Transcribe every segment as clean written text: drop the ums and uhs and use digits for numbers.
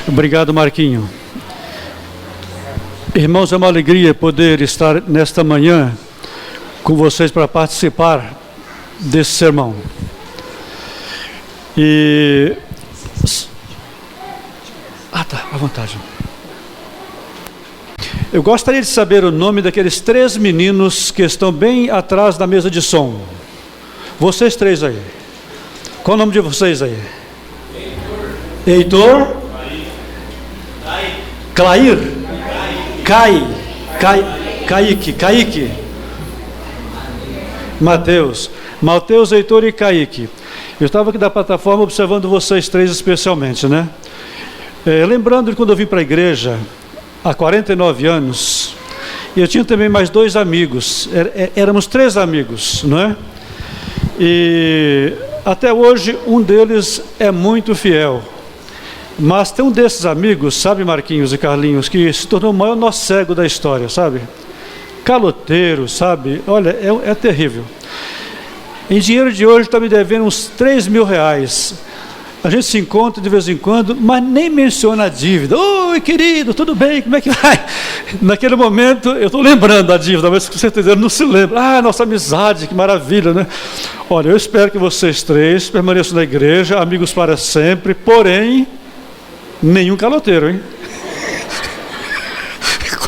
Obrigado, Marquinho. Irmãos, é uma alegria poder estar nesta manhã com vocês para participar desse sermão. À vontade. Eu gostaria de saber o nome daqueles 3 meninos que estão bem atrás da mesa de som. Vocês 3 aí. Qual o nome de vocês aí? Heitor? Clair? Kaique. Mateus, Heitor e Kaique. Eu estava aqui da plataforma observando vocês 3 especialmente, né? Lembrando de quando eu vim para a igreja, há 49 anos, eu tinha também mais 2 amigos, éramos 3 amigos, não é? E até hoje um deles é muito fiel. Mas tem um desses amigos, sabe, Marquinhos e Carlinhos, que se tornou o maior nó cego da história, sabe? Caloteiro, sabe? Olha, é terrível. Em dinheiro de hoje está me devendo uns 3 mil reais. A gente se encontra de vez em quando, mas nem menciona a dívida. Oi, querido, tudo bem? Como é que vai? Naquele momento, eu estou lembrando a dívida, mas com certeza não se lembra. Ah, nossa amizade, que maravilha, né? Olha, eu espero que vocês 3 permaneçam na igreja, amigos para sempre, porém, nenhum caloteiro, hein?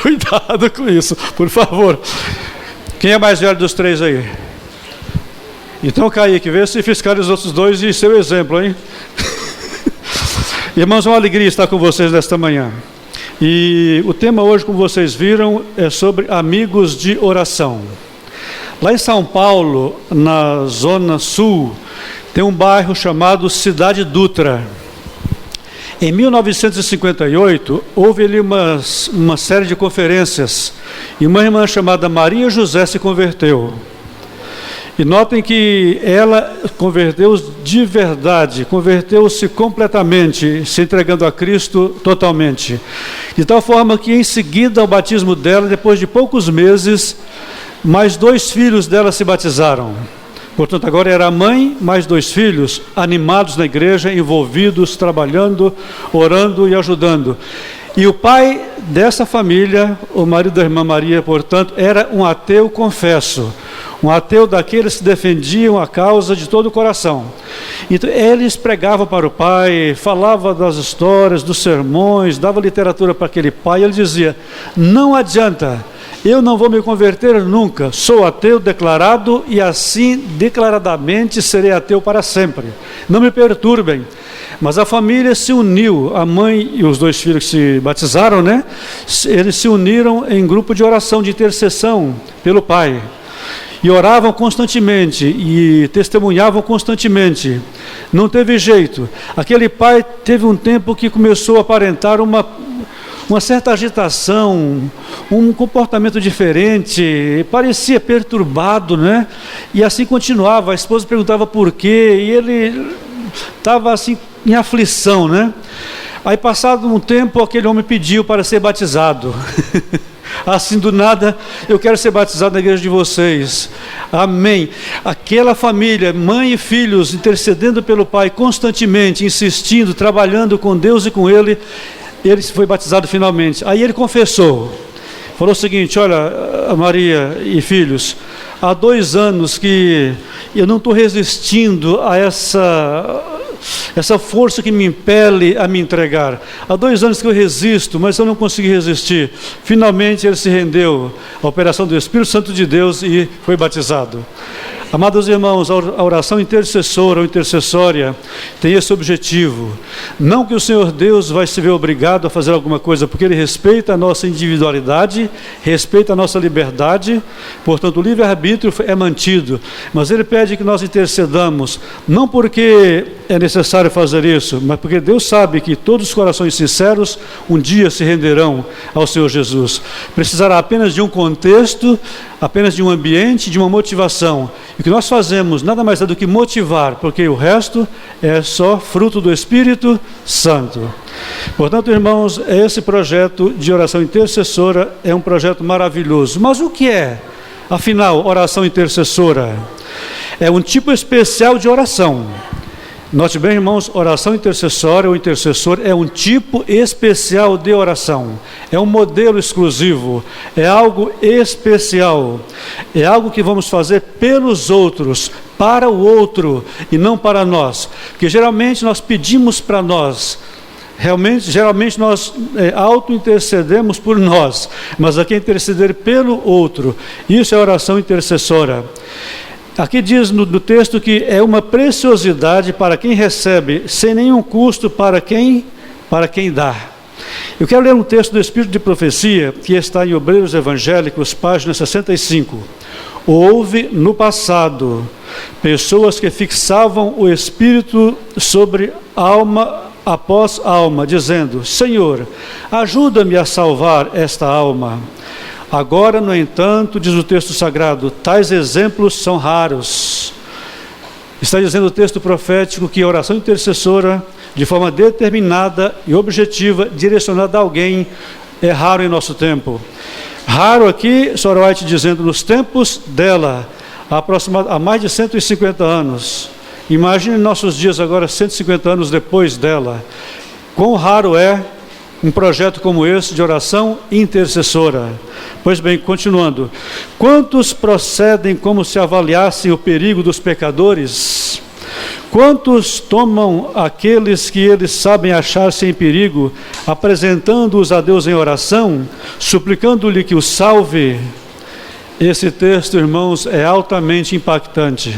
Cuidado com isso, por favor. Quem é mais velho dos 3 aí? Então, Kaique, vê se fiscaliza os outros 2 e seu exemplo, hein? Irmãos, é uma alegria estar com vocês nesta manhã. E o tema hoje, como vocês viram, é sobre amigos de oração. Lá em São Paulo, na zona sul, tem um bairro chamado Cidade Dutra. Em 1958, houve ali uma série de conferências, e uma irmã chamada Maria José se converteu. E notem que ela converteu de verdade, converteu-se completamente, se entregando a Cristo totalmente. De tal forma que em seguida ao batismo dela, depois de poucos meses, mais 2 filhos dela se batizaram. Portanto, agora era a mãe, mais 2 filhos, animados na igreja, envolvidos, trabalhando, orando e ajudando. E o pai dessa família, o marido da irmã Maria, portanto, era um ateu confesso. Um ateu daqueles que defendiam a causa de todo o coração. Então, eles pregavam para o pai, falavam das histórias, dos sermões, dava literatura para aquele pai. Ele dizia, não adianta, eu não vou me converter nunca, sou ateu declarado e assim declaradamente serei ateu para sempre. Não me perturbem. Mas a família se uniu, a mãe e os 2 filhos que se batizaram, né? Eles se uniram em grupo de oração, de intercessão pelo pai. E oravam constantemente e testemunhavam constantemente. Não teve jeito. Aquele pai teve um tempo que começou a aparentar uma certa agitação, um comportamento diferente, parecia perturbado, né? E assim continuava. A esposa perguntava por quê, e ele estava assim em aflição, né? Aí, passado um tempo, aquele homem pediu para ser batizado. Assim do nada, eu quero ser batizado na igreja de vocês. Amém. Aquela família, mãe e filhos, intercedendo pelo pai constantemente, insistindo, trabalhando com Deus e com ele foi batizado finalmente. Aí ele confessou, falou o seguinte, olha, Maria e filhos, há 2 anos que eu não estou resistindo a essa força que me impele a me entregar. Há 2 anos que eu resisto, mas eu não consegui resistir. Finalmente ele se rendeu à operação do Espírito Santo de Deus e foi batizado. Amados irmãos, a oração intercessora ou intercessória tem esse objetivo. Não que o Senhor Deus vai se ver obrigado a fazer alguma coisa, porque Ele respeita a nossa individualidade, respeita a nossa liberdade, portanto o livre-arbítrio é mantido. Mas Ele pede que nós intercedamos, não porque é necessário fazer isso, mas porque Deus sabe que todos os corações sinceros um dia se renderão ao Senhor Jesus. Precisará apenas de um contexto, apenas de um ambiente, de uma motivação. E o que nós fazemos nada mais é do que motivar, porque o resto é só fruto do Espírito Santo. Portanto, irmãos, esse projeto de oração intercessora é um projeto maravilhoso. Mas o que é, afinal, oração intercessora? É um tipo especial de oração. Note bem, irmãos, oração intercessória ou intercessor é um tipo especial de oração, é um modelo exclusivo, é algo especial, é algo que vamos fazer pelos outros, para o outro e não para nós, porque geralmente nós pedimos para nós, geralmente nós auto-intercedemos por nós, mas aqui é interceder pelo outro, isso é oração intercessora. Aqui diz no texto que é uma preciosidade para quem recebe, sem nenhum custo para quem dá. Eu quero ler um texto do Espírito de Profecia, que está em Obreiros Evangélicos, página 65. Houve no passado pessoas que fixavam o Espírito sobre alma após alma, dizendo: Senhor, ajuda-me a salvar esta alma. Agora, no entanto, diz o texto sagrado, tais exemplos são raros. Está dizendo o texto profético que a oração intercessora, de forma determinada e objetiva, direcionada a alguém, é raro em nosso tempo. Raro aqui, Sr. White dizendo, nos tempos dela, há mais de 150 anos. Imagine nossos dias agora, 150 anos depois dela. Quão raro é um projeto como esse de oração intercessora. Pois bem, continuando. Quantos procedem como se avaliassem o perigo dos pecadores? Quantos tomam aqueles que eles sabem achar-se em perigo, apresentando-os a Deus em oração, suplicando-lhe que os salve? Esse texto, irmãos, é altamente impactante.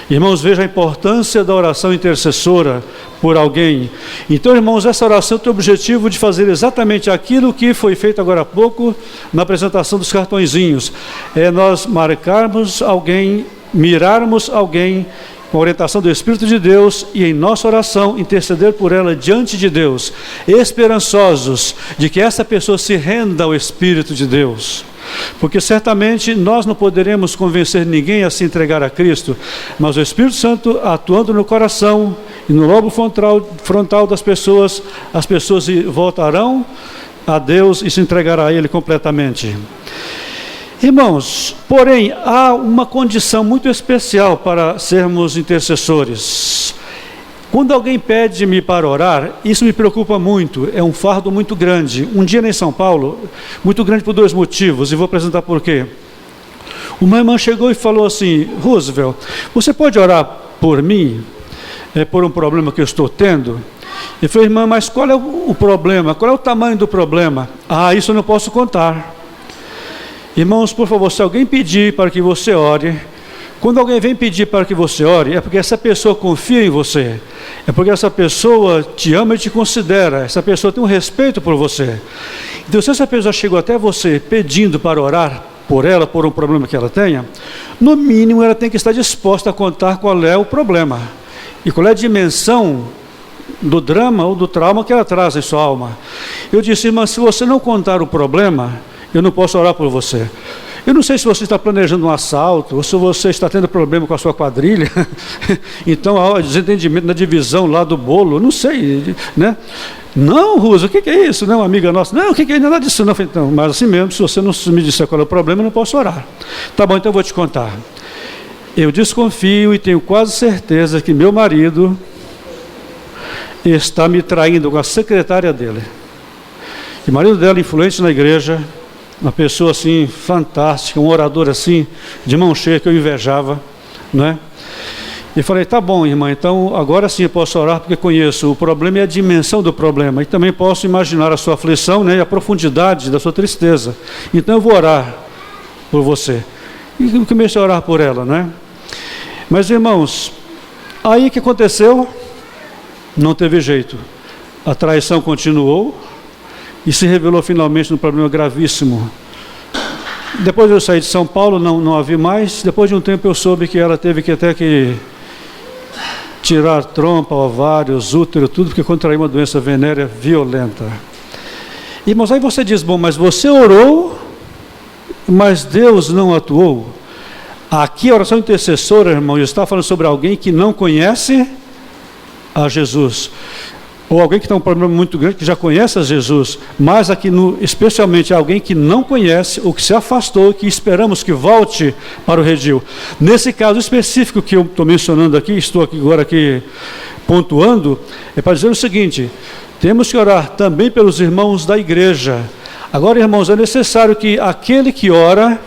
Irmãos, veja a importância da oração intercessora por alguém. Então, irmãos, essa oração tem o objetivo de fazer exatamente aquilo que foi feito agora há pouco na apresentação dos cartõezinhos. É nós marcarmos alguém, mirarmos alguém com a orientação do Espírito de Deus e em nossa oração interceder por ela diante de Deus, esperançosos de que essa pessoa se renda ao Espírito de Deus. Porque certamente nós não poderemos convencer ninguém a se entregar a Cristo, mas o Espírito Santo atuando no coração e no lobo frontal das pessoas, as pessoas voltarão a Deus e se entregarão a Ele completamente. Irmãos, porém, há uma condição muito especial para sermos intercessores. Quando alguém pede-me para orar, isso me preocupa muito, é um fardo muito grande. Um dia em São Paulo, muito grande por dois motivos, e vou apresentar por quê. Uma irmã chegou e falou assim: Roosevelt, você pode orar por mim, por um problema que eu estou tendo? Eu falei: irmã, mas qual é o problema? Qual é o tamanho do problema? Ah, isso eu não posso contar. Irmãos, por favor, se alguém pedir para que você ore, quando alguém vem pedir para que você ore, é porque essa pessoa confia em você, é porque essa pessoa te ama e te considera, essa pessoa tem um respeito por você. Então, se essa pessoa chegou até você pedindo para orar por ela, por um problema que ela tenha, no mínimo ela tem que estar disposta a contar qual é o problema e qual é a dimensão do drama ou do trauma que ela traz em sua alma. Eu disse: mas se você não contar o problema, eu não posso orar por você. Eu não sei se você está planejando um assalto, ou se você está tendo problema com a sua quadrilha, então há desentendimento na divisão lá do bolo, não sei, né? Não, Ruso, o que é isso? Não, uma amiga nossa, não, o que é nada disso? Não, então, mas assim mesmo, se você não me disser qual é o problema, eu não posso orar. Tá bom, então eu vou te contar. Eu desconfio e tenho quase certeza que meu marido está me traindo com a secretária dele. E o marido dela, influente na igreja, uma pessoa assim, fantástica, um orador assim, de mão cheia, que eu invejava, né? E falei: tá bom, irmã, então agora sim eu posso orar, porque conheço o problema e a dimensão do problema, e também posso imaginar a sua aflição, né, e a profundidade da sua tristeza. Então eu vou orar por você. E comecei a orar por ela, né? Mas, irmãos, aí o que aconteceu? Não teve jeito. A traição continuou e se revelou finalmente num problema gravíssimo. Depois eu saí de São Paulo, não a vi mais. Depois de um tempo eu soube que ela teve que até que tirar trompa, ovários, útero, tudo, porque contraiu uma doença venérea violenta. Irmãos, aí você diz: bom, mas você orou, mas Deus não atuou. Aqui a oração intercessora, irmão, está falando sobre alguém que não conhece a Jesus. ou alguém que está com um problema muito grande, que já conhece a Jesus, mas aqui especialmente alguém que não conhece, ou que se afastou, que esperamos que volte para o redil. Nesse caso específico que eu estou mencionando aqui, estou aqui agora pontuando, é para dizer o seguinte: temos que orar também pelos irmãos da igreja. Agora, irmãos, é necessário que aquele que ora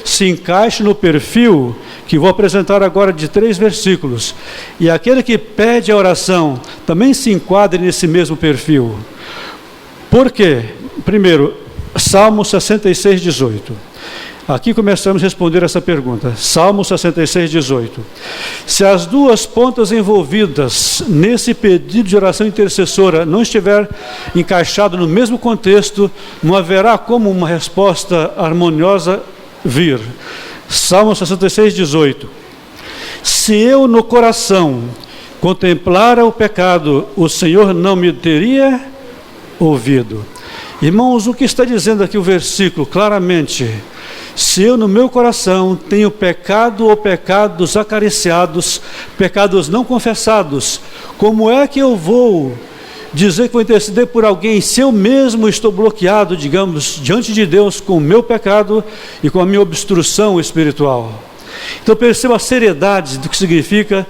se encaixe no perfil que vou apresentar agora de 3 versículos. E aquele que pede a oração também se enquadre nesse mesmo perfil. Por quê? Primeiro, Salmo 66, 18. Aqui começamos a responder essa pergunta. Salmo 66, 18. Se as duas pontas envolvidas nesse pedido de oração intercessora não estiver encaixado no mesmo contexto, não haverá como uma resposta harmoniosa vir. Salmo 66, 18. Se eu no coração contemplara o pecado, o Senhor não me teria ouvido. Irmãos, o que está dizendo aqui o versículo claramente? Se eu no meu coração tenho pecado ou pecados acariciados, pecados não confessados, como é que eu vou dizer que vou interceder por alguém se eu mesmo estou bloqueado, digamos, diante de Deus com o meu pecado e com a minha obstrução espiritual? Então perceba a seriedade do que significa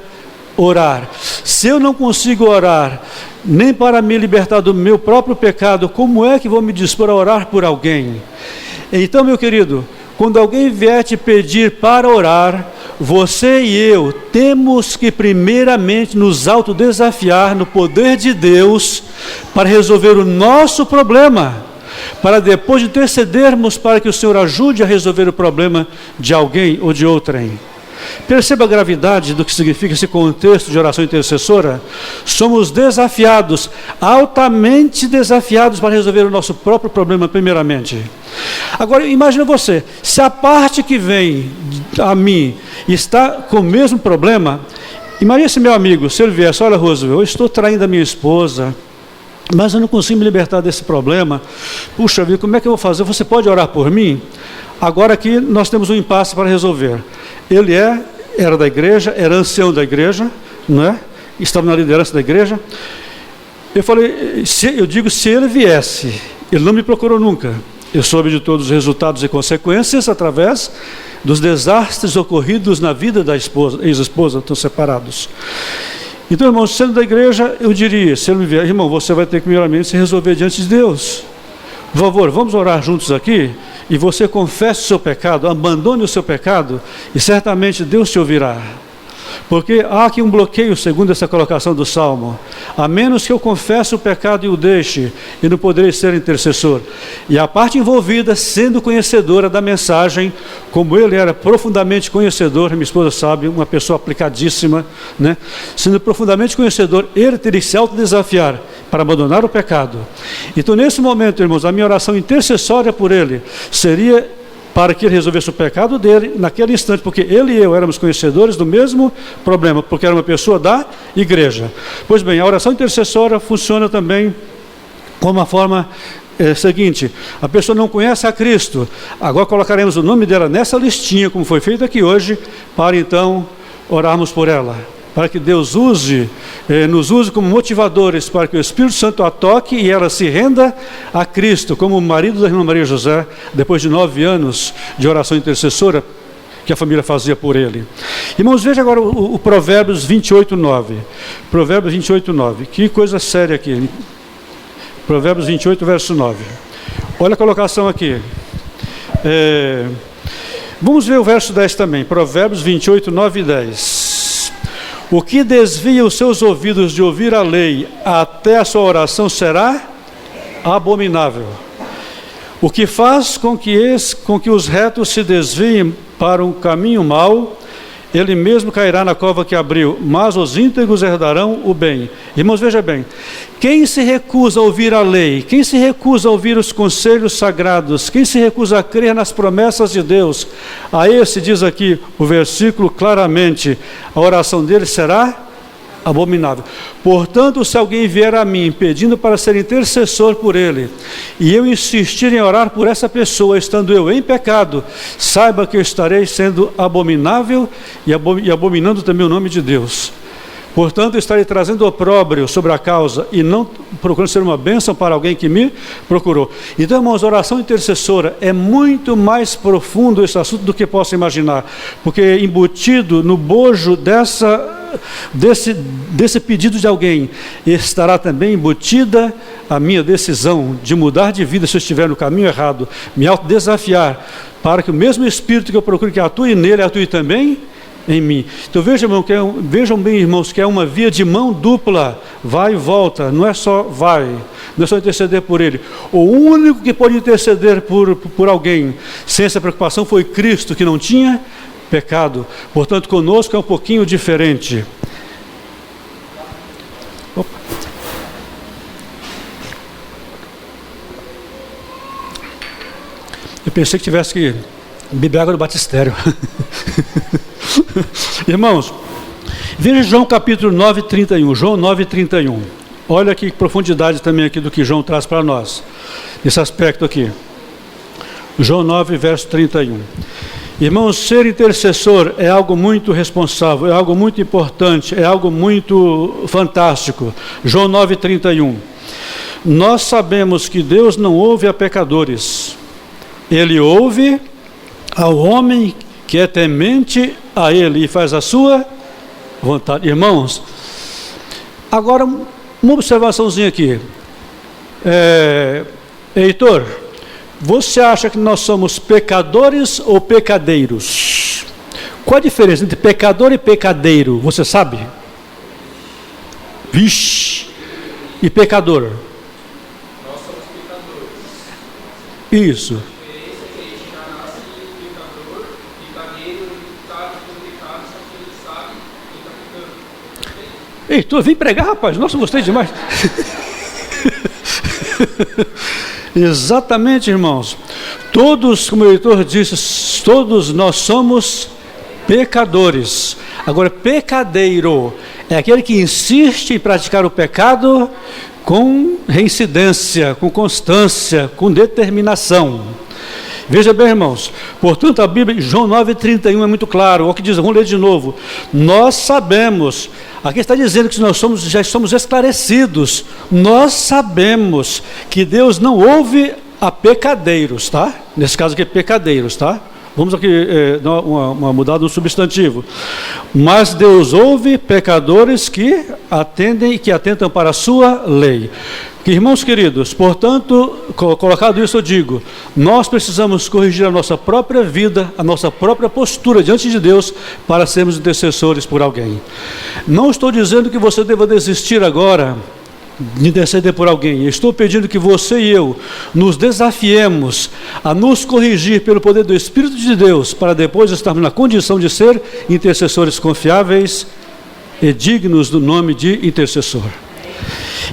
orar. Se eu não consigo orar nem para me libertar do meu próprio pecado, como é que vou me dispor a orar por alguém? Então, meu querido, quando alguém vier te pedir para orar, você e eu temos que primeiramente nos autodesafiar no poder de Deus para resolver o nosso problema, para depois intercedermos para que o Senhor ajude a resolver o problema de alguém ou de outrem. Perceba a gravidade do que significa esse contexto de oração intercessora. Somos desafiados, altamente desafiados para resolver o nosso próprio problema primeiramente. Agora, imagina você, se a parte que vem a mim está com o mesmo problema, imagina esse meu amigo, se ele viesse: olha, Roosevelt, eu estou traindo a minha esposa, mas eu não consigo me libertar desse problema. Puxa vida, como é que eu vou fazer? Você pode orar por mim? Agora aqui nós temos um impasse para resolver. Ele era da igreja, era ancião da igreja, não é? Estava na liderança da igreja. Eu falei, eu digo, se ele viesse, ele não me procurou nunca. Eu soube de todos os resultados e consequências através dos desastres ocorridos na vida da ex-esposa, estão separados. Então, irmãos, sendo da igreja, eu diria, se ele me vier: irmão, você vai ter que primeiramente se resolver diante de Deus. Por favor, vamos orar juntos aqui, e você confesse o seu pecado, abandone o seu pecado, e certamente Deus te ouvirá. Porque há aqui um bloqueio, segundo essa colocação do Salmo: a menos que eu confesse o pecado e o deixe, eu não poderei ser intercessor. E a parte envolvida, sendo conhecedora da mensagem, como ele era profundamente conhecedor, minha esposa sabe, uma pessoa aplicadíssima, né? Sendo profundamente conhecedor, ele teria que se autodesafiar para abandonar o pecado. Então, nesse momento, irmãos, a minha oração intercessória por ele seria para que ele resolvesse o pecado dele naquele instante, porque ele e eu éramos conhecedores do mesmo problema, porque era uma pessoa da igreja. Pois bem, a oração intercessória funciona também como uma forma seguinte: a pessoa não conhece a Cristo, agora colocaremos o nome dela nessa listinha, como foi feito aqui hoje, para então orarmos por ela, para que Deus nos use como motivadores, para que o Espírito Santo a toque e ela se renda a Cristo, como o marido da irmã Maria José, depois de 9 anos de oração intercessora que a família fazia por ele. Irmãos, veja agora o Provérbios 28, 9. Provérbios 28, 9. Que coisa séria aqui. Provérbios 28, verso 9. Olha a colocação aqui. Vamos ver o verso 10 também. Provérbios 28, 9 e 10. O que desvia os seus ouvidos de ouvir a lei até a sua oração será abominável. O que faz com que os retos se desviem para um caminho mau, ele mesmo cairá na cova que abriu, mas os íntegros herdarão o bem. Irmãos, veja bem, quem se recusa a ouvir a lei, quem se recusa a ouvir os conselhos sagrados, quem se recusa a crer nas promessas de Deus, a esse, diz aqui o versículo claramente, a oração dele será abominável. Portanto, se alguém vier a mim pedindo para ser intercessor por ele, e eu insistir em orar por essa pessoa, estando eu em pecado, saiba que eu estarei sendo abominável e abominando também o nome de Deus. Portanto, estarei trazendo opróbrio sobre a causa e não procurando ser uma bênção para alguém que me procurou. Então, irmãos, a oração intercessora é muito mais profundo esse assunto do que possa imaginar, porque embutido no bojo desse pedido de alguém, estará também embutida a minha decisão de mudar de vida se eu estiver no caminho errado, me autodesafiar, para que o mesmo Espírito que eu procuro que atue nele, atue também em mim. Então vejam bem, irmãos, que é uma via de mão dupla, vai e volta, não é só vai, não é só interceder por ele. O único que pode interceder por alguém sem essa preocupação foi Cristo, que não tinha pecado. Portanto, conosco é um pouquinho diferente. Opa. Eu pensei que tivesse que beber água do batistério. Irmãos, veja João capítulo 9, 31. João 9, 31. Olha que profundidade também aqui do que João traz para nós, esse aspecto aqui. João 9, verso 31. Irmãos, ser intercessor é algo muito responsável, é algo muito importante, é algo muito fantástico. João 9, 31. Nós sabemos que Deus não ouve a pecadores, Ele ouve ao homem que é temente a Ele e faz a sua vontade. Irmãos, agora uma observaçãozinha aqui. Heitor, você acha que nós somos pecadores ou pecadeiros? Qual a diferença entre pecador e pecadeiro? Você sabe? Vixe! E pecador? Nós somos pecadores. Isso. Heitor, vem pregar, rapaz. Nossa, gostei demais. Exatamente, irmãos. Todos, como o Heitor disse, todos nós somos pecadores. Agora, pecadeiro é aquele que insiste em praticar o pecado com reincidência, com constância, com determinação. Veja bem, irmãos, portanto a Bíblia, João 9,31 é muito claro, olha o que diz, vamos ler de novo. Nós sabemos, aqui está dizendo que nós já somos esclarecidos, nós sabemos que Deus não ouve a pecadeiros, tá? Nesse caso aqui, pecadeiros, tá? Vamos aqui dar uma mudada no substantivo. Mas Deus ouve pecadores que atendem e que atentam para a sua lei. Irmãos queridos, portanto, colocado isso eu digo, nós precisamos corrigir a nossa própria vida, a nossa própria postura diante de Deus para sermos intercessores por alguém. Não estou dizendo que você deva desistir agora de interceder por alguém. Estou pedindo que você e eu nos desafiemos a nos corrigir pelo poder do Espírito de Deus para depois estarmos na condição de ser intercessores confiáveis e dignos do nome de intercessor.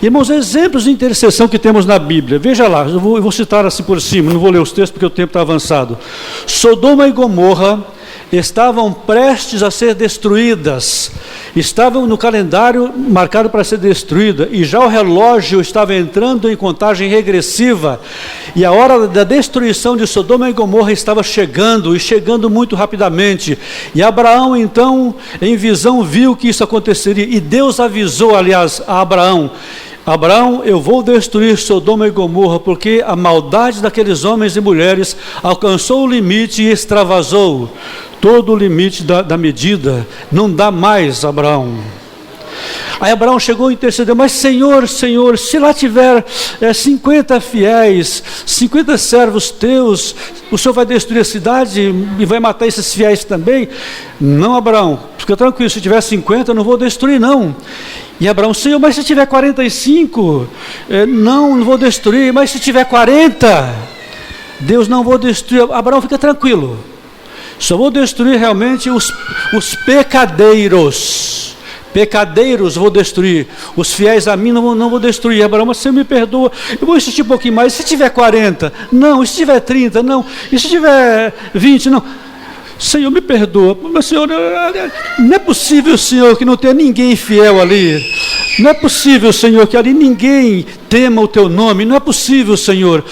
Irmãos, exemplos de intercessão que temos na Bíblia, veja lá, eu vou citar assim por cima, não vou ler os textos porque o tempo está avançado. Sodoma e Gomorra estavam prestes a ser destruídas, estavam no calendário marcado para ser destruída, e já o relógio estava entrando em contagem regressiva, e a hora da destruição de Sodoma e Gomorra estava chegando, e chegando muito rapidamente, e Abraão então, em visão, viu que isso aconteceria, e Deus avisou, aliás, a Abraão, eu vou destruir Sodoma e Gomorra, porque a maldade daqueles homens e mulheres alcançou o limite e extravasou todo o limite da medida, não dá mais, Abraão. Aí Abraão chegou e intercedeu, mas Senhor, se lá tiver 50 fiéis, 50 servos teus, o Senhor vai destruir a cidade e vai matar esses fiéis também? Não, Abraão, fica tranquilo, se tiver 50 eu não vou destruir não. E Abraão, Senhor, mas se tiver 45, não vou destruir, mas se tiver 40, Deus não vou destruir. Abraão, fica tranquilo, só vou destruir realmente os pecadeiros vou destruir, os fiéis a mim não vou destruir. Abraão, mas Senhor me perdoa, eu vou insistir um pouquinho mais, se tiver 40, não, e se tiver 30, não, e se tiver 20, não. Senhor, me perdoa, mas Senhor, não é possível, Senhor, que não tenha ninguém fiel ali, não é possível, Senhor, que ali ninguém tema o teu nome, não é possível, Senhor,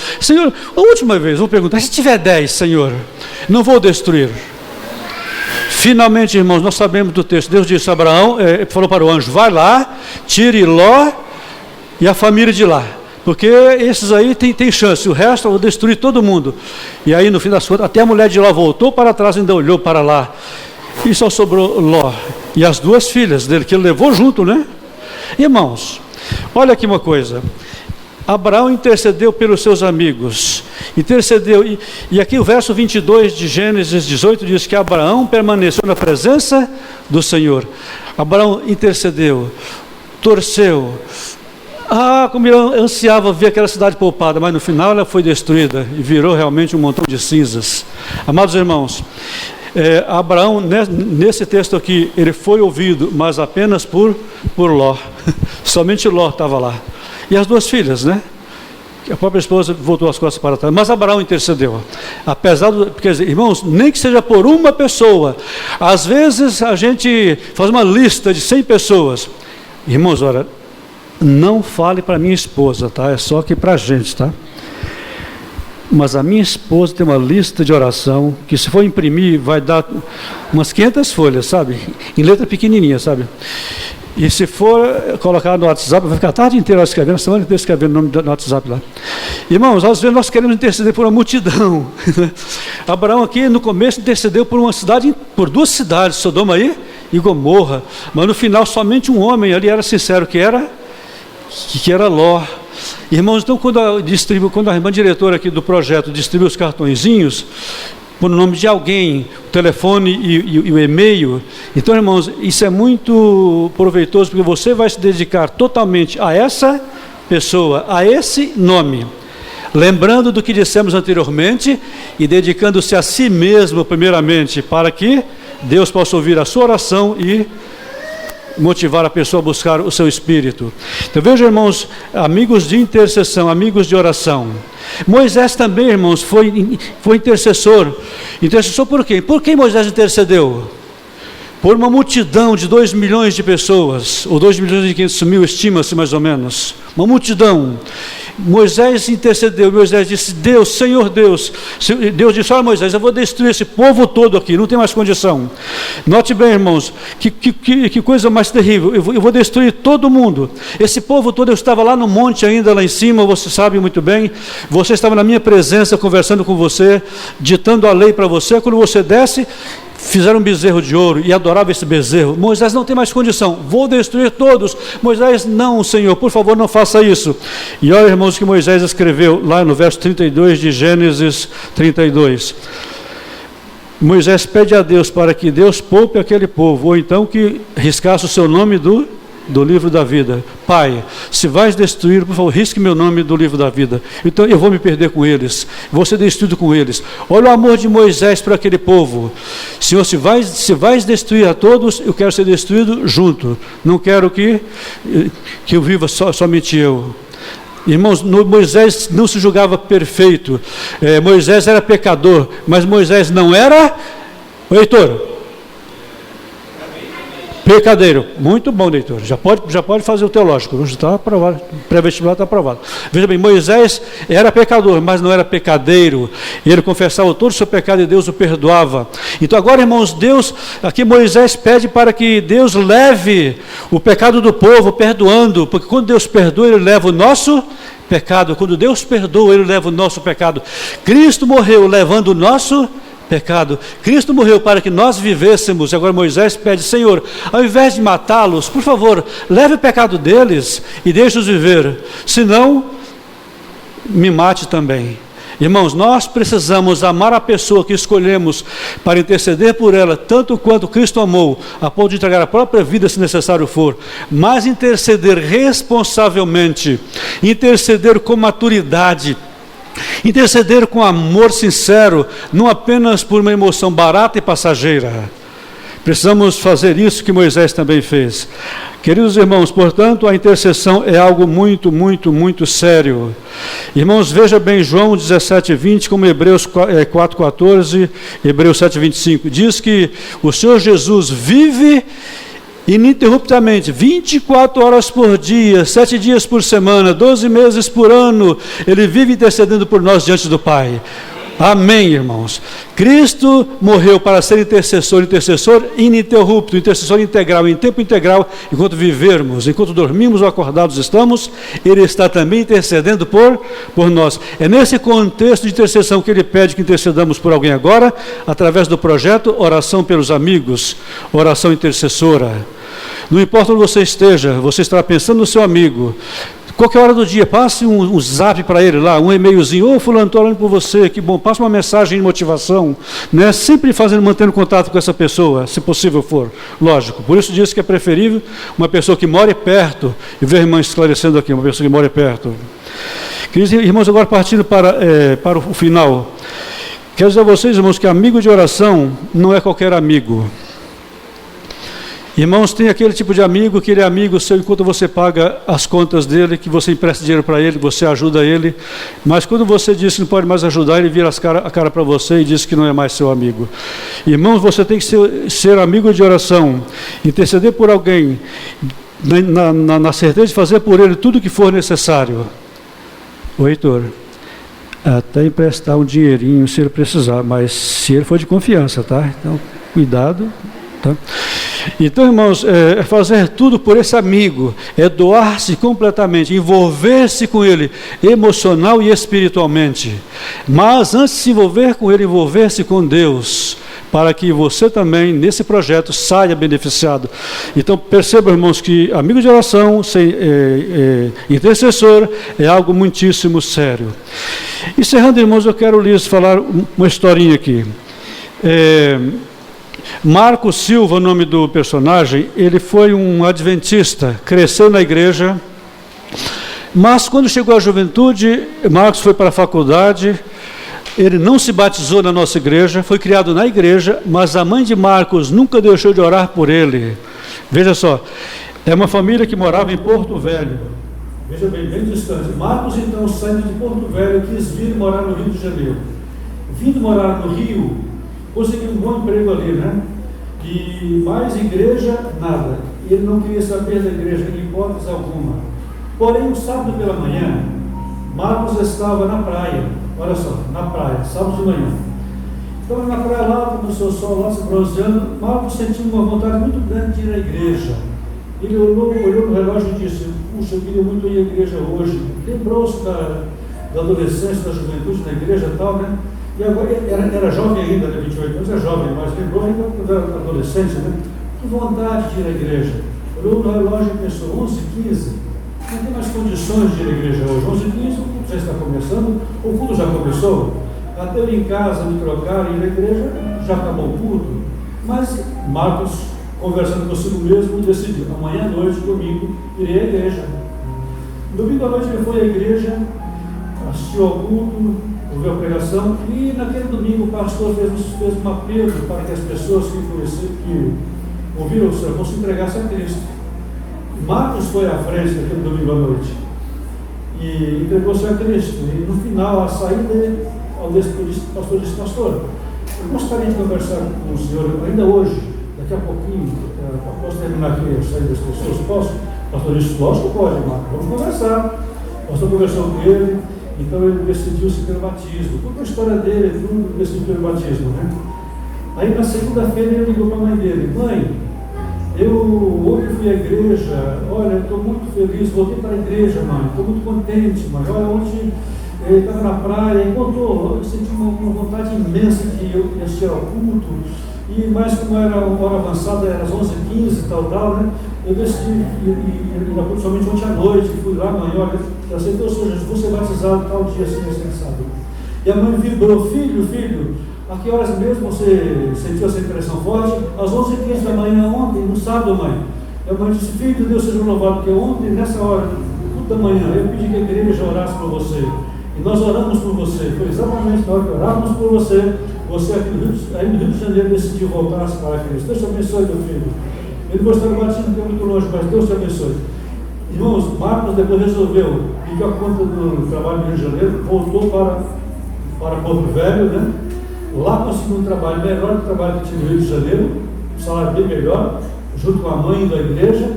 a última vez, vou perguntar, se tiver 10, Senhor, não vou destruir. Finalmente, irmãos, nós sabemos do texto. Deus disse a Abraão, falou para o anjo: vai lá, tire Ló e a família de lá, porque esses aí tem chance, o resto eu vou destruir todo mundo. E aí, no fim das contas, até a mulher de Ló voltou para trás e ainda olhou para lá, e só sobrou Ló e as duas filhas dele, que ele levou junto, né? Irmãos, olha aqui uma coisa. Abraão intercedeu pelos seus amigos, intercedeu, e aqui o verso 22 de Gênesis 18 diz que Abraão permaneceu na presença do Senhor. Abraão intercedeu, torceu, como ele ansiava ver aquela cidade poupada, mas no final ela foi destruída e virou realmente um montão de cinzas. Amados irmãos, Abraão, nesse texto aqui, ele foi ouvido, mas apenas por Ló. Somente Ló estava lá. E as duas filhas, né? A própria esposa voltou as costas para trás. Mas Abraão intercedeu. Apesar do... Quer dizer, irmãos, nem que seja por uma pessoa. Às vezes a gente faz uma lista de 100 pessoas. Irmãos, olha, não fale para minha esposa, tá? É só aqui para a gente, tá? Mas a minha esposa tem uma lista de oração que, se for imprimir, vai dar umas 500 folhas, sabe? Em letra pequenininha, sabe? E se for colocar no WhatsApp, vai ficar a tarde inteira escrevendo, a semana inteira escrevendo o nome no WhatsApp lá. Irmãos, às vezes nós queremos interceder por uma multidão. Abraão aqui no começo intercedeu por uma cidade, por duas cidades, Sodoma e Gomorra. Mas no final somente um homem ali era sincero, que era Ló. Irmãos, então quando a irmã diretora aqui do projeto distribui os cartõezinhos, por nome de alguém, o telefone e o e-mail. Então, irmãos, isso é muito proveitoso, porque você vai se dedicar totalmente a essa pessoa, a esse nome, lembrando do que dissemos anteriormente e dedicando-se a si mesmo primeiramente, para que Deus possa ouvir a sua oração e motivar a pessoa a buscar o seu espírito. Então veja, irmãos, amigos de intercessão, amigos de oração. Moisés também, irmãos, foi intercessor. Intercessor por quem? Por quem Moisés intercedeu? Por uma multidão de 2 milhões de pessoas, ou 2 milhões e 500 mil, estima-se mais ou menos. Uma multidão. Moisés intercedeu, Moisés disse: Deus, Senhor Deus. Deus disse: olha, Moisés, eu vou destruir esse povo todo aqui, não tem mais condição. Note bem, irmãos, que coisa mais terrível. Eu vou destruir todo mundo. Esse povo todo, eu estava lá no monte ainda, lá em cima, você sabe muito bem. Você estava na minha presença, conversando com você, ditando a lei para você. Quando você desce, fizeram um bezerro de ouro e adorava esse bezerro. Moisés não tem mais condição, vou destruir todos. Moisés: não, Senhor, por favor, não faça isso. E olha, irmãos, que Moisés escreveu lá no verso 32 de Gênesis 32. Moisés pede a Deus para que Deus poupe aquele povo, ou então que riscasse o seu nome do livro da vida. Pai, se vais destruir, por favor, risque meu nome do livro da vida. Então eu vou me perder com eles, vou ser destruído com eles. Olha o amor de Moisés para aquele povo. Senhor, se vais destruir a todos, eu quero ser destruído junto. Não quero que eu viva somente eu. Irmãos, Moisés não se julgava perfeito. Moisés era pecador, mas Moisés não era, Heitor, pecadeiro. Muito bom, Heitor. Já pode fazer o teológico. Está aprovado. Pré-vestibular está aprovado. Veja bem, Moisés era pecador, mas não era pecadeiro. Ele confessava todo o seu pecado e Deus o perdoava. Então agora, irmãos, aqui Moisés pede para que Deus leve o pecado do povo, perdoando, porque quando Deus perdoa, Ele leva o nosso pecado. Quando Deus perdoa, Ele leva o nosso pecado. Cristo morreu levando o nosso pecado. Cristo morreu para que nós vivêssemos. Agora Moisés pede: Senhor, ao invés de matá-los, por favor, leve o pecado deles e deixe-os viver, senão me mate também. Irmãos, nós precisamos amar a pessoa que escolhemos para interceder por ela, tanto quanto Cristo amou, a ponto de entregar a própria vida, se necessário for, mas interceder responsavelmente, interceder com maturidade, interceder com amor sincero, não apenas por uma emoção barata e passageira. Precisamos fazer isso que Moisés também fez. Queridos irmãos, portanto, a intercessão é algo muito, muito, muito sério. Irmãos, veja bem João 17:20, como Hebreus 4:14, Hebreus 7:25. Diz que o Senhor Jesus vive ininterruptamente, 24 horas por dia, 7 dias por semana, 12 meses por ano. Ele vive intercedendo por nós diante do Pai. Amém, irmãos. Cristo morreu para ser intercessor ininterrupto, intercessor integral, em tempo integral, enquanto vivermos, enquanto dormimos ou acordados estamos, Ele está também intercedendo por nós. É nesse contexto de intercessão que Ele pede que intercedamos por alguém agora, através do projeto Oração pelos Amigos, oração intercessora. Não importa onde você esteja, você estará pensando no seu amigo. Qualquer hora do dia, passe um zap para ele lá, um e-mailzinho, fulano, estou orando por você, que bom, passe uma mensagem de motivação, né? Sempre mantendo contato com essa pessoa, se possível for, lógico. Por isso diz que é preferível uma pessoa que more perto, e ver a irmã esclarecendo aqui, uma pessoa que more perto. Queridos irmãos, agora partindo para o final, quero dizer a vocês, irmãos, que amigo de oração não é qualquer amigo. Irmãos, tem aquele tipo de amigo que ele é amigo seu enquanto você paga as contas dele, que você empresta dinheiro para ele, você ajuda ele, mas quando você diz que não pode mais ajudar, ele vira a cara para você e diz que não é mais seu amigo. Irmãos, você tem que ser amigo de oração, interceder por alguém, na certeza de fazer por ele tudo o que for necessário. Ô Heitor, até emprestar um dinheirinho se ele precisar, mas se ele for de confiança, tá? Então, cuidado. Tá? Então, irmãos, é fazer tudo por esse amigo, é doar-se completamente, envolver-se com ele, emocional e espiritualmente. Mas antes de se envolver com ele, envolver-se com Deus, para que você também, nesse projeto, saia beneficiado. Então, percebam, irmãos, que amigo de oração, intercessor, é algo muitíssimo sério. Encerrando, irmãos, eu quero lhes falar uma historinha aqui. Marcos Silva, o nome do personagem, ele foi um adventista, cresceu na igreja, mas quando chegou à juventude, Marcos foi para a faculdade, ele não se batizou na nossa igreja, foi criado na igreja, mas a mãe de Marcos nunca deixou de orar por ele. Veja só, é uma família que morava em Porto Velho, veja bem, bem distante. Marcos, então, saindo de Porto Velho, quis vir morar no Rio de Janeiro. Vindo morar no Rio, conseguiu um bom emprego ali, né? E mais igreja, nada. E ele não queria saber da igreja, em hipótese alguma. Porém, um sábado pela manhã, Marcos estava na praia. Olha só, na praia, sábado de manhã. Estava na praia lá, no seu sol lá, se bronzeando. Marcos sentiu uma vontade muito grande de ir à igreja. Ele olhou no relógio e disse: puxa, eu queria muito ir à igreja hoje. Lembrou-se da adolescência, da juventude na igreja e tal, né? E agora era jovem ainda, né, 28 anos, é jovem, mas lembrou ainda quando era adolescente, né? Que vontade de ir à igreja. Olhou no relógio e pensou: 11h15, não tem mais condições de ir à igreja hoje. 11h15, o culto já está começando, o culto já começou. Até eu ir em casa, me trocar, ir à igreja, já acabou o culto. Mas Marcos, conversando consigo mesmo, decidiu: amanhã à noite, domingo, irei à igreja. Domingo à noite ele foi à igreja, assistiu ao culto, ouviu a pregação, e naquele domingo o pastor fez um apelo para que as pessoas que ouviram o sermão se entregassem a Cristo. Marcos foi à frente naquele domingo à noite e entregou-se a Cristo. E no final, a saída, o pastor disse: pastor, eu gostaria de conversar com o senhor ainda hoje, daqui a pouquinho, posso terminar aqui a saída das pessoas? Posso? O pastor disse: lógico que pode, Marcos, vamos conversar. O pastor conversou com ele. Então ele decidiu-se pelo batismo. Toda a história dele, tudo decidiu pelo batismo, né? Aí na segunda-feira ele ligou para a mãe dele: mãe, hoje fui à igreja, olha, estou muito feliz, voltei para a igreja, mãe, estou muito contente, mãe. Olha, ontem ele estava na praia, encontrou, eu senti uma vontade imensa de eu assistir ao culto, mas como era uma hora avançada, era às 11h15 tal, né? Eu decidi ir somente ontem à noite, fui lá, mãe, olha, eu aceitou o Senhor Jesus, vou ser batizado tal dia, assim, sábado. E a mãe vibrou: filho, a que horas mesmo você sentiu essa impressão forte? Às 11h15 da manhã, ontem, no sábado, mãe. E a mãe disse: filho, Deus seja louvado, porque ontem, nessa hora, no culto da manhã, eu pedi que a igreja orasse por você. E nós oramos por você. Foi exatamente na hora que orávamos por você aqui no Rio de Janeiro decidiu voltar-se para Cristo. Deus te abençoe, meu filho. Ele gostou do batismo, que é muito longe, mas Deus te abençoe. Irmãos, Marcos depois resolveu pedir a conta do trabalho no Rio de Janeiro, voltou para Porto Velho, né? Lá conseguiu um trabalho melhor do trabalho que tinha no Rio de Janeiro, um salário bem melhor, junto com a mãe da igreja,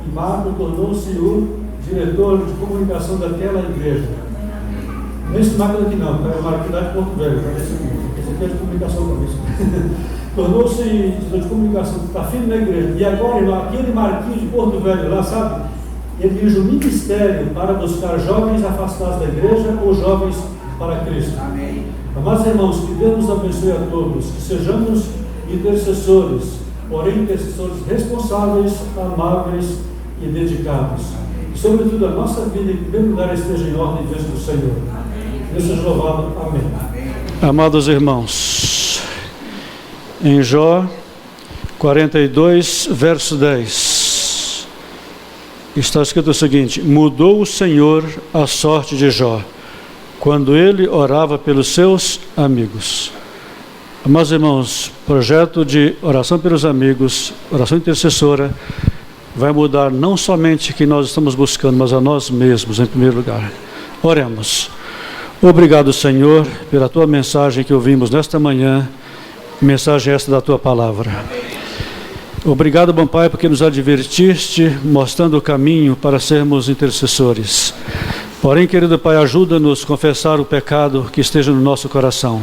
e Marcos tornou-se o diretor de comunicação daquela igreja. Nesse máquina aqui não, é uma aqui lá de Porto Velho, esse aqui é de comunicação com isso. Tornou-se de comunicação, está firme na igreja. E agora, irmão, aquele Marquinhos de Porto Velho lá, sabe? Ele dirige um ministério para buscar jovens afastados da igreja ou jovens para Cristo. Amém. Amados irmãos, que Deus nos abençoe a todos, que sejamos intercessores, porém intercessores responsáveis, amáveis e dedicados. E, sobretudo, a nossa vida em primeiro lugar esteja em ordem diante do Senhor. Deus seja louvado. Amém. Amados irmãos, em Jó 42, verso 10, está escrito o seguinte: mudou o Senhor a sorte de Jó, quando ele orava pelos seus amigos. Amados irmãos, projeto de oração pelos amigos, oração intercessora, vai mudar não somente quem nós estamos buscando, mas a nós mesmos em primeiro lugar. Oremos. Obrigado, Senhor, pela tua mensagem que ouvimos nesta manhã, mensagem esta da tua palavra. Obrigado, bom Pai, porque nos advertiste, mostrando o caminho para sermos intercessores. Porém, querido Pai, ajuda-nos a confessar o pecado que esteja no nosso coração.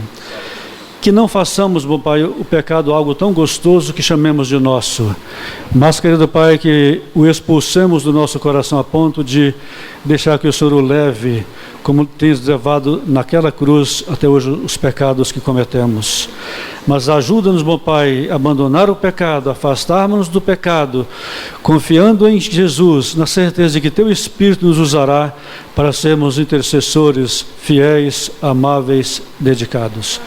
Que não façamos, bom Pai, o pecado algo tão gostoso que chamemos de nosso. Mas, querido Pai, que o expulsemos do nosso coração a ponto de deixar que o Senhor o leve, como tens levado naquela cruz até hoje os pecados que cometemos. Mas ajuda-nos, bom Pai, a abandonar o pecado, afastarmos-nos do pecado, confiando em Jesus, na certeza de que Teu Espírito nos usará para sermos intercessores fiéis, amáveis, dedicados.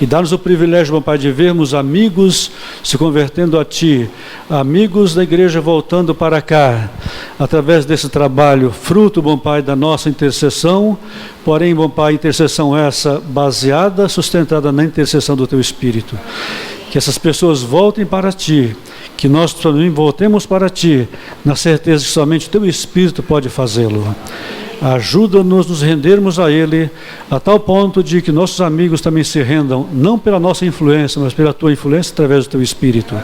E dá-nos o privilégio, bom Pai, de vermos amigos se convertendo a Ti, amigos da igreja voltando para cá, através desse trabalho, fruto, bom Pai, da nossa intercessão, porém, bom Pai, intercessão essa baseada, sustentada na intercessão do Teu Espírito. Que essas pessoas voltem para Ti, que nós também voltemos para Ti, na certeza que somente o Teu Espírito pode fazê-lo. Ajuda-nos a nos rendermos a Ele, a tal ponto de que nossos amigos também se rendam, não pela nossa influência, mas pela Tua influência através do Teu Espírito.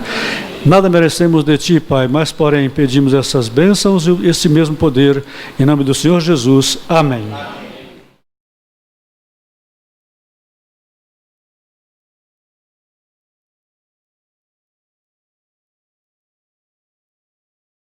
Nada merecemos de Ti, Pai, mas porém pedimos essas bênçãos e esse mesmo poder, em nome do Senhor Jesus. Amém.